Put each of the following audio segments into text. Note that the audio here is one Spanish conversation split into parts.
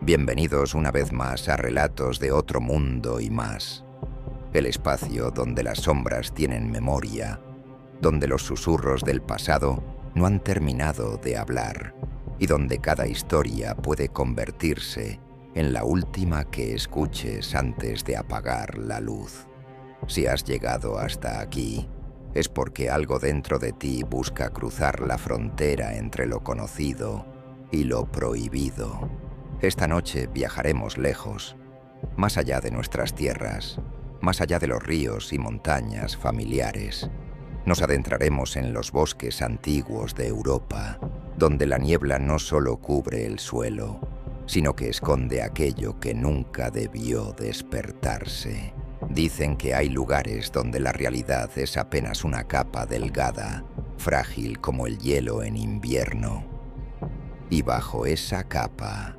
Bienvenidos una vez más a Relatos de otro mundo y más. El espacio donde las sombras tienen memoria, donde los susurros del pasado no han terminado de hablar y donde cada historia puede convertirse en la última que escuches antes de apagar la luz. Si has llegado hasta aquí, es porque algo dentro de ti busca cruzar la frontera entre lo conocido y lo prohibido. Esta noche viajaremos lejos, más allá de nuestras tierras, más allá de los ríos y montañas familiares. Nos adentraremos en los bosques antiguos de Europa, donde la niebla no solo cubre el suelo, sino que esconde aquello que nunca debió despertarse. Dicen que hay lugares donde la realidad es apenas una capa delgada, frágil como el hielo en invierno. Y bajo esa capa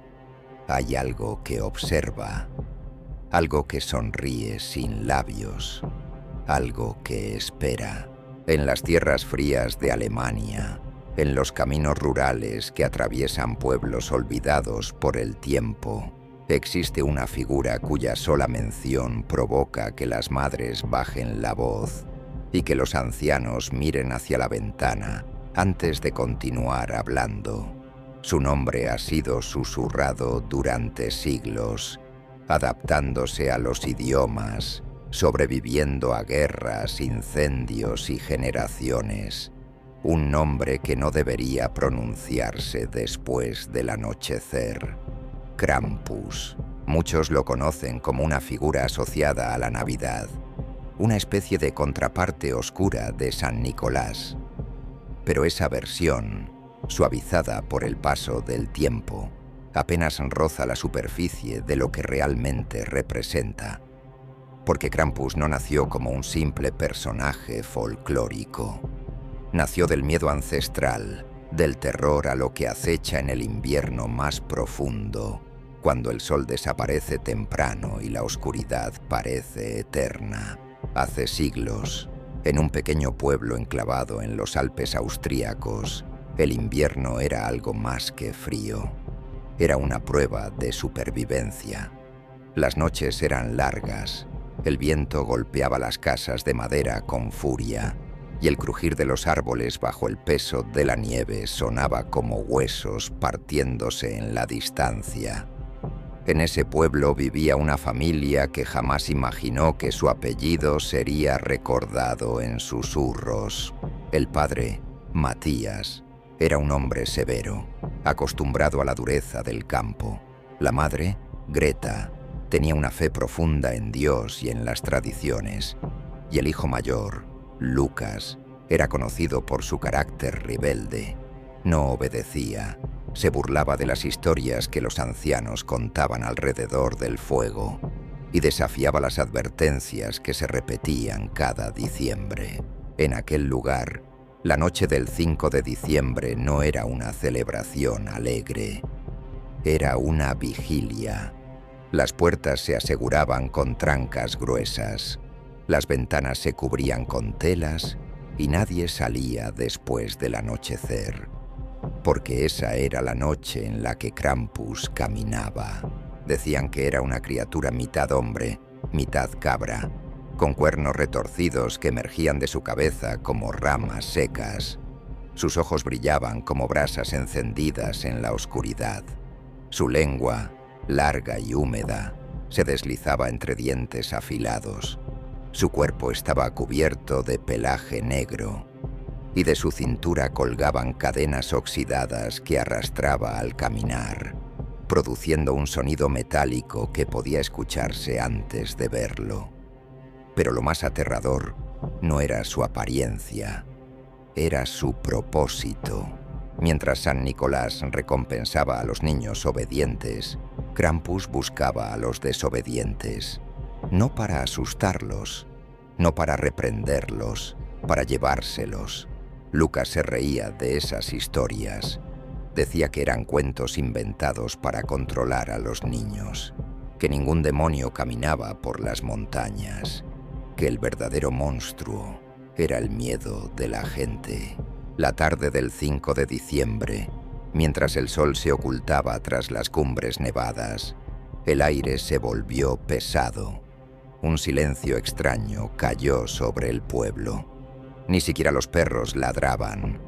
hay algo que observa, algo que sonríe sin labios, algo que espera. En las tierras frías de Alemania, en los caminos rurales que atraviesan pueblos olvidados por el tiempo, existe una figura cuya sola mención provoca que las madres bajen la voz y que los ancianos miren hacia la ventana antes de continuar hablando. Su nombre ha sido susurrado durante siglos, adaptándose a los idiomas, sobreviviendo a guerras, incendios y generaciones. Un nombre que no debería pronunciarse después del anochecer. Krampus. Muchos lo conocen como una figura asociada a la Navidad, una especie de contraparte oscura de San Nicolás. Pero esa versión, suavizada por el paso del tiempo, apenas roza la superficie de lo que realmente representa. Porque Krampus no nació como un simple personaje folclórico. Nació del miedo ancestral, del terror a lo que acecha en el invierno más profundo, cuando el sol desaparece temprano y la oscuridad parece eterna. Hace siglos, en un pequeño pueblo enclavado en los Alpes austríacos, el invierno era algo más que frío. Era una prueba de supervivencia. Las noches eran largas, el viento golpeaba las casas de madera con furia, y el crujir de los árboles bajo el peso de la nieve sonaba como huesos partiéndose en la distancia. En ese pueblo vivía una familia que jamás imaginó que su apellido sería recordado en susurros. El padre, Matías, era un hombre severo, acostumbrado a la dureza del campo. La madre, Greta, tenía una fe profunda en Dios y en las tradiciones. Y el hijo mayor, Lucas, era conocido por su carácter rebelde. No obedecía, se burlaba de las historias que los ancianos contaban alrededor del fuego y desafiaba las advertencias que se repetían cada diciembre. En aquel lugar, la noche del 5 de diciembre no era una celebración alegre, era una vigilia. Las puertas se aseguraban con trancas gruesas, las ventanas se cubrían con telas y nadie salía después del anochecer, porque esa era la noche en la que Krampus caminaba. Decían que era una criatura mitad hombre, mitad cabra, con cuernos retorcidos que emergían de su cabeza como ramas secas. Sus ojos brillaban como brasas encendidas en la oscuridad. Su lengua, larga y húmeda, se deslizaba entre dientes afilados. Su cuerpo estaba cubierto de pelaje negro y de su cintura colgaban cadenas oxidadas que arrastraba al caminar, produciendo un sonido metálico que podía escucharse antes de verlo. Pero lo más aterrador no era su apariencia, era su propósito. Mientras San Nicolás recompensaba a los niños obedientes, Krampus buscaba a los desobedientes, no para asustarlos, no para reprenderlos, para llevárselos. Lucas se reía de esas historias. Decía que eran cuentos inventados para controlar a los niños, que ningún demonio caminaba por las montañas, que el verdadero monstruo era el miedo de la gente. La tarde del 5 de diciembre, Mientras el sol se ocultaba tras las cumbres nevadas, el aire se volvió pesado. Un silencio extraño cayó sobre el pueblo. Ni siquiera los perros ladraban.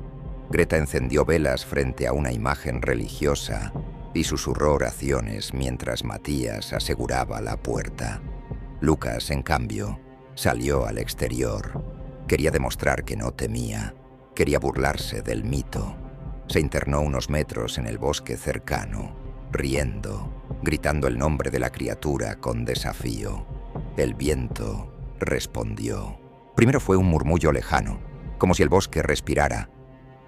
Greta encendió velas frente a una imagen religiosa y susurró oraciones mientras Matías aseguraba la puerta. Lucas, en cambio, salió al exterior. Quería demostrar que no temía. Quería burlarse del mito. Se internó unos metros en el bosque cercano, riendo, gritando el nombre de la criatura con desafío. El viento respondió. Primero fue un murmullo lejano, como si el bosque respirara.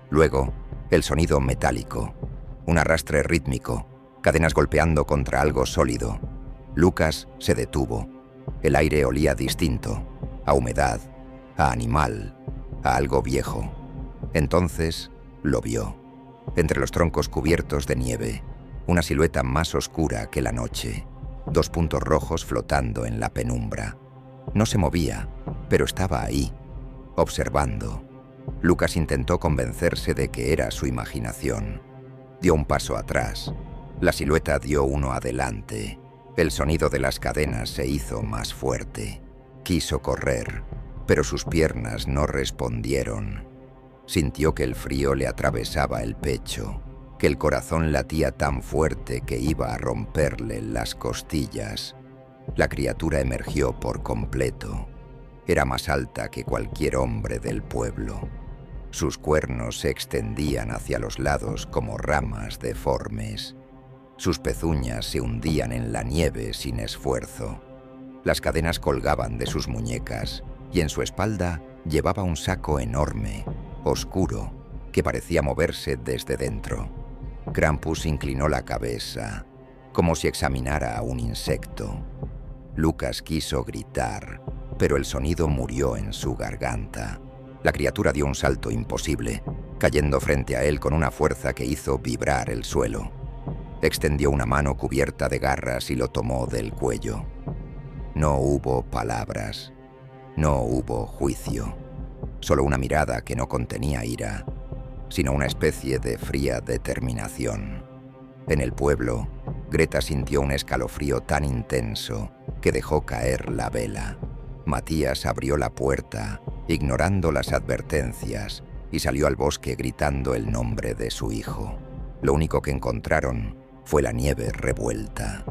Luego, el sonido metálico, un arrastre rítmico, cadenas golpeando contra algo sólido. Lucas se detuvo. El aire olía distinto, a humedad, a animal, a algo viejo. Entonces lo vio. Entre los troncos cubiertos de nieve, una silueta más oscura que la noche, 2 puntos rojos flotando en la penumbra. No se movía, pero estaba ahí, observando. Lucas intentó convencerse de que era su imaginación. Dio un paso atrás. La silueta dio uno adelante. El sonido de las cadenas se hizo más fuerte. Quiso correr, pero sus piernas no respondieron. Sintió que el frío le atravesaba el pecho, que el corazón latía tan fuerte que iba a romperle las costillas. La criatura emergió por completo. Era más alta que cualquier hombre del pueblo. Sus cuernos se extendían hacia los lados como ramas deformes. Sus pezuñas se hundían en la nieve sin esfuerzo. Las cadenas colgaban de sus muñecas y en su espalda llevaba un saco enorme, oscuro, que parecía moverse desde dentro. Krampus inclinó la cabeza, como si examinara a un insecto. Lucas quiso gritar, pero el sonido murió en su garganta. La criatura dio un salto imposible, cayendo frente a él con una fuerza que hizo vibrar el suelo. Extendió una mano cubierta de garras y lo tomó del cuello. No hubo palabras, no hubo juicio. Solo una mirada que no contenía ira, sino una especie de fría determinación. En el pueblo, Greta sintió un escalofrío tan intenso que dejó caer la vela. Matías abrió la puerta, ignorando las advertencias, y salió al bosque gritando el nombre de su hijo. Lo único que encontraron fue la nieve revuelta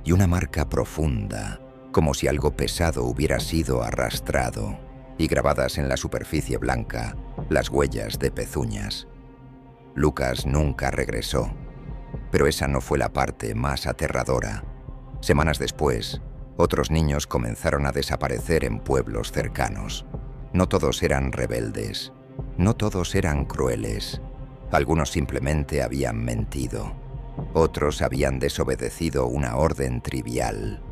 y una marca profunda, como si algo pesado hubiera sido arrastrado, y grabadas en la superficie blanca las huellas de pezuñas. Lucas nunca regresó, pero esa no fue la parte más aterradora. Semanas después, otros niños comenzaron a desaparecer en pueblos cercanos. No todos eran rebeldes, no todos eran crueles. Algunos simplemente habían mentido. Otros habían desobedecido una orden trivial.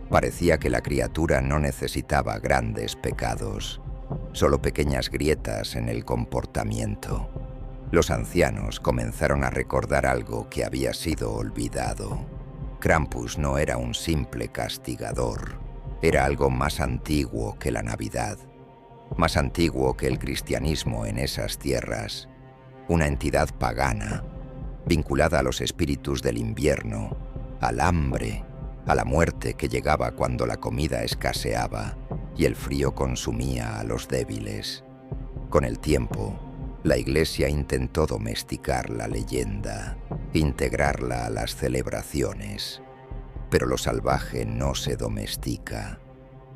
Parecía que la criatura no necesitaba grandes pecados, solo pequeñas grietas en el comportamiento. Los ancianos comenzaron a recordar algo que había sido olvidado. Krampus no era un simple castigador, era algo más antiguo que la Navidad, más antiguo que el cristianismo en esas tierras, una entidad pagana, vinculada a los espíritus del invierno, al hambre, a la muerte que llegaba cuando la comida escaseaba y el frío consumía a los débiles. Con el tiempo, la Iglesia intentó domesticar la leyenda, integrarla a las celebraciones. Pero lo salvaje no se domestica,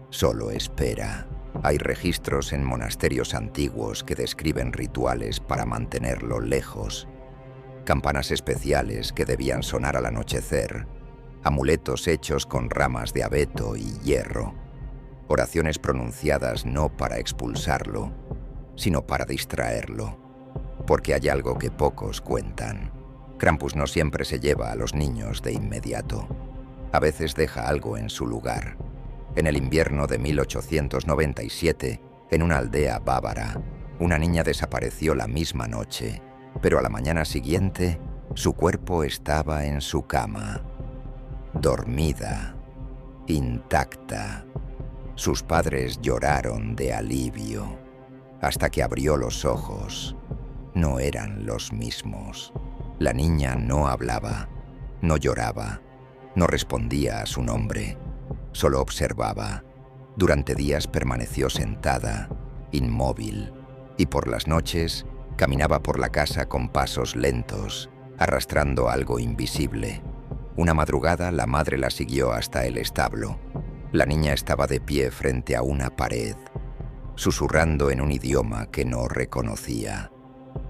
solo espera. Hay registros en monasterios antiguos que describen rituales para mantenerlo lejos, campanas especiales que debían sonar al anochecer, amuletos hechos con ramas de abeto y hierro, oraciones pronunciadas no para expulsarlo, sino para distraerlo, porque hay algo que pocos cuentan. Krampus no siempre se lleva a los niños de inmediato. A veces deja algo en su lugar. En el invierno de 1897, en una aldea bávara, una niña desapareció la misma noche, pero a la mañana siguiente, su cuerpo estaba en su cama, dormida, intacta. Sus padres lloraron de alivio, hasta que abrió los ojos. No eran los mismos. La niña no hablaba, no lloraba, no respondía a su nombre, solo observaba. Durante días permaneció sentada, inmóvil, y por las noches caminaba por la casa con pasos lentos, arrastrando algo invisible. Una madrugada la madre la siguió hasta el establo. La niña estaba de pie frente a una pared, susurrando en un idioma que no reconocía.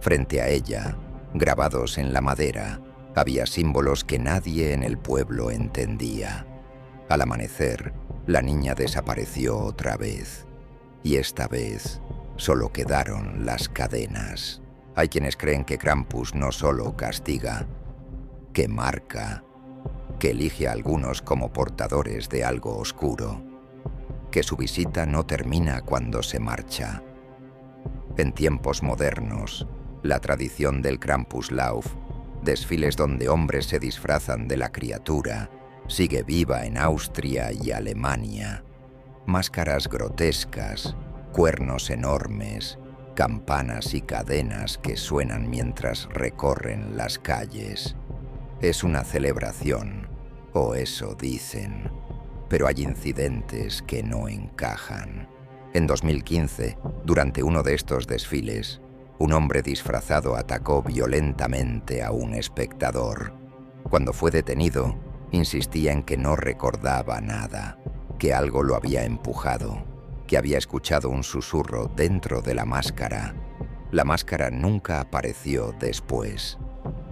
Frente a ella, grabados en la madera, había símbolos que nadie en el pueblo entendía. Al amanecer, la niña desapareció otra vez, y esta vez solo quedaron las cadenas. Hay quienes creen que Krampus no solo castiga, que marca, que elige a algunos como portadores de algo oscuro, que su visita no termina cuando se marcha. En tiempos modernos, la tradición del Krampuslauf, desfiles donde hombres se disfrazan de la criatura, sigue viva en Austria y Alemania. Máscaras grotescas, cuernos enormes, campanas y cadenas que suenan mientras recorren las calles. Es una celebración, o eso dicen, pero hay incidentes que no encajan. En 2015, durante uno de estos desfiles, un hombre disfrazado atacó violentamente a un espectador. Cuando fue detenido, insistía en que no recordaba nada, que algo lo había empujado, que había escuchado un susurro dentro de la máscara. La máscara nunca apareció después.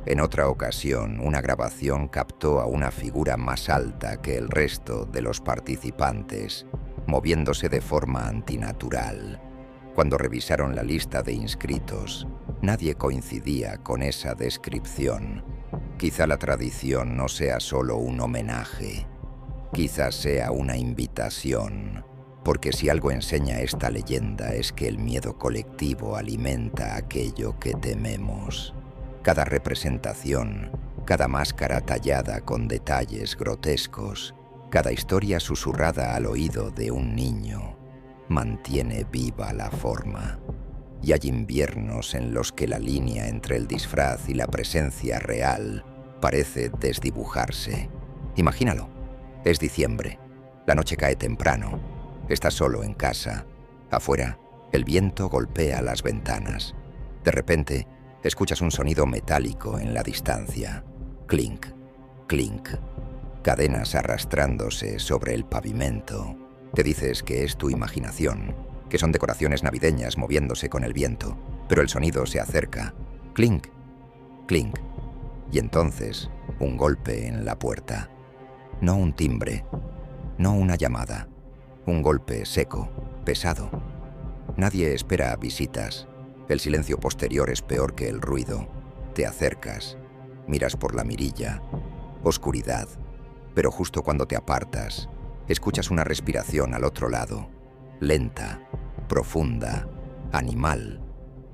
En otra ocasión, una grabación captó a una figura más alta que el resto de los participantes, moviéndose de forma antinatural. Cuando revisaron la lista de inscritos, nadie coincidía con esa descripción. Quizá la tradición no sea solo un homenaje, quizá sea una invitación, porque si algo enseña esta leyenda es que el miedo colectivo alimenta aquello que tememos. Cada representación, cada máscara tallada con detalles grotescos, cada historia susurrada al oído de un niño, mantiene viva la forma. Y hay inviernos en los que la línea entre el disfraz y la presencia real parece desdibujarse. Imagínalo, es diciembre, la noche cae temprano, estás solo en casa. Afuera, el viento golpea las ventanas. De repente, escuchas un sonido metálico en la distancia. Clink, clink. Cadenas arrastrándose sobre el pavimento. Te dices que es tu imaginación, que son decoraciones navideñas moviéndose con el viento, pero el sonido se acerca. Clink, clink. Y entonces, un golpe en la puerta. No un timbre, no una llamada. Un golpe seco, pesado. Nadie espera visitas. El silencio posterior es peor que el ruido. Te acercas, miras por la mirilla. Oscuridad. Pero justo cuando te apartas, escuchas una respiración al otro lado. Lenta, profunda, animal.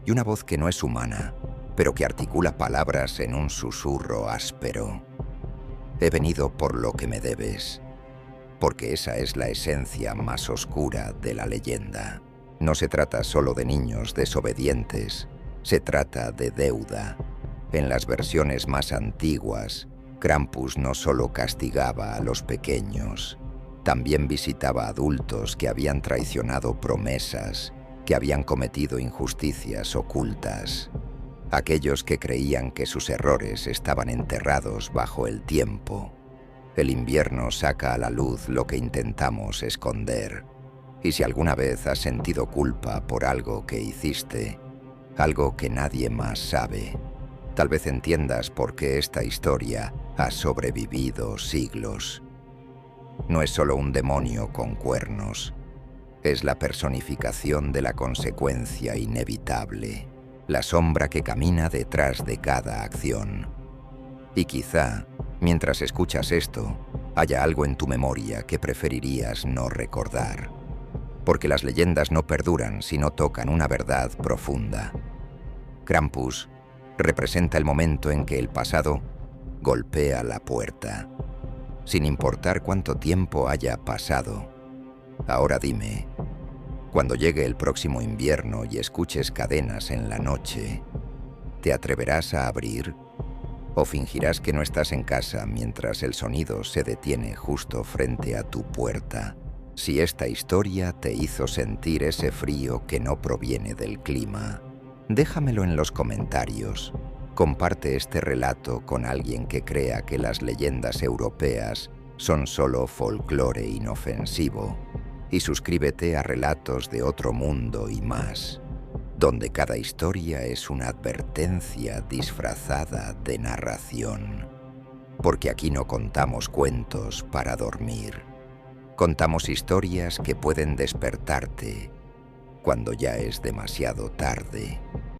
Y una voz que no es humana, pero que articula palabras en un susurro áspero. He venido por lo que me debes. Porque esa es la esencia más oscura de la leyenda. No se trata solo de niños desobedientes, se trata de deuda. En las versiones más antiguas, Krampus no solo castigaba a los pequeños, también visitaba a adultos que habían traicionado promesas, que habían cometido injusticias ocultas. Aquellos que creían que sus errores estaban enterrados bajo el tiempo. El invierno saca a la luz lo que intentamos esconder. Y si alguna vez has sentido culpa por algo que hiciste, algo que nadie más sabe, tal vez entiendas por qué esta historia ha sobrevivido siglos. No es solo un demonio con cuernos, es la personificación de la consecuencia inevitable, la sombra que camina detrás de cada acción. Y quizá, mientras escuchas esto, haya algo en tu memoria que preferirías no recordar. Porque las leyendas no perduran si no tocan una verdad profunda. Krampus representa el momento en que el pasado golpea la puerta, sin importar cuánto tiempo haya pasado. Ahora dime, cuando llegue el próximo invierno y escuches cadenas en la noche, ¿te atreverás a abrir? ¿O fingirás que no estás en casa mientras el sonido se detiene justo frente a tu puerta? Si esta historia te hizo sentir ese frío que no proviene del clima, déjamelo en los comentarios. Comparte este relato con alguien que crea que las leyendas europeas son solo folclore inofensivo. Y suscríbete a Relatos de Otro Mundo y Más, donde cada historia es una advertencia disfrazada de narración. Porque aquí no contamos cuentos para dormir. Contamos historias que pueden despertarte cuando ya es demasiado tarde.